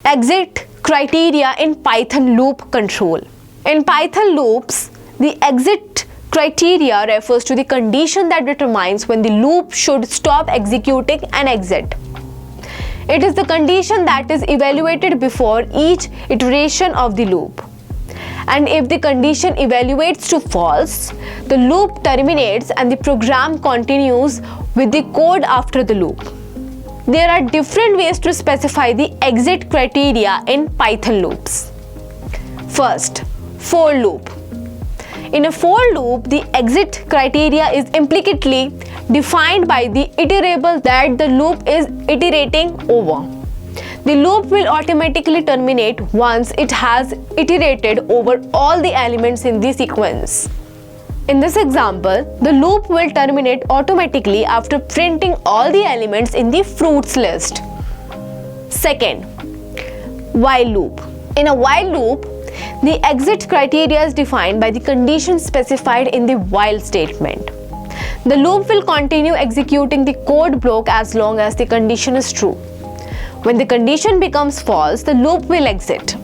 exit criteria in Python loop control. In Python loops, the exit criteria refers to the condition that determines when the loop should stop executing and exit. It is the condition that is evaluated before each iteration of the loop. And if the condition evaluates to false, the loop terminates and the program continues with the code after the loop. There are different ways to specify the exit criteria in Python loops. First, for loop. In a for loop, the exit criteria is implicitly defined by the iterable that the loop is iterating over. The loop will automatically terminate once it has iterated over all the elements in the sequence. In this example, the loop will terminate automatically after printing all the elements in the fruits list. Second, while loop. In a while loop, the exit criteria is defined by the condition specified in the while statement. The loop will continue executing the code block as long as the condition is true. When the condition becomes false, the loop will exit.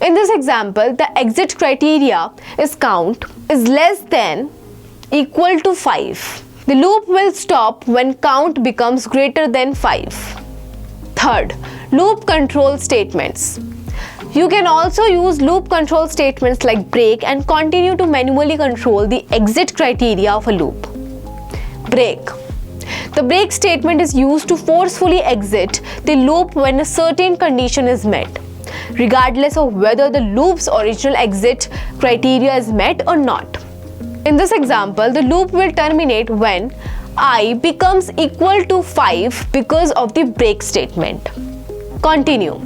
In this example, the exit criteria is count is less than equal to 5. The loop will stop when count becomes greater than 5. Third, loop control statements. You can also use loop control statements like break and continue to manually control the exit criteria of a loop. Break. The break statement is used to forcefully exit the loop when a certain condition is met, regardless of whether the loop's original exit criteria is met or not. In this example, the loop will terminate when I becomes equal to 5 because of the break statement. Continue.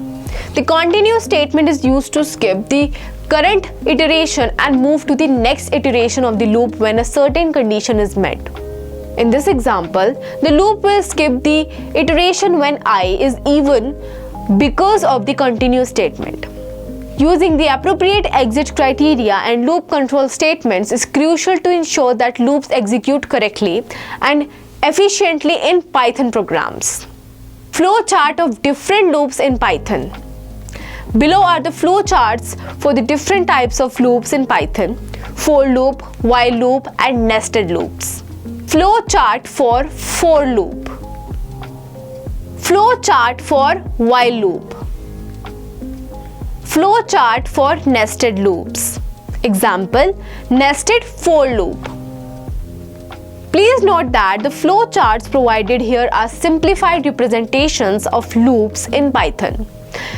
The continue statement is used to skip the current iteration and move to the next iteration of the loop when a certain condition is met. In this example, the loop will skip the iteration when I is even because of the continue statement. Using the appropriate exit criteria and loop control statements is crucial to ensure that loops execute correctly and efficiently in Python programs. Flow chart of different loops in Python. Below are the flow charts for the different types of loops in Python: for loop, while loop, and nested loops. Flow chart for for loop. Flow chart for while loop. Flow chart for nested loops. Example, nested for loop. Please note that the flow charts provided here are simplified representations of loops in Python.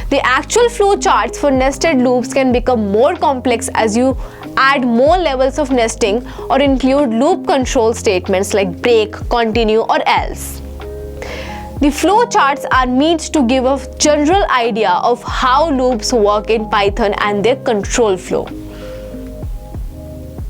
The actual flow charts for nested loops can become more complex as you add more levels of nesting or include loop control statements like break, continue, or else. The flow charts are meant to give a general idea of how loops work in Python and their control flow.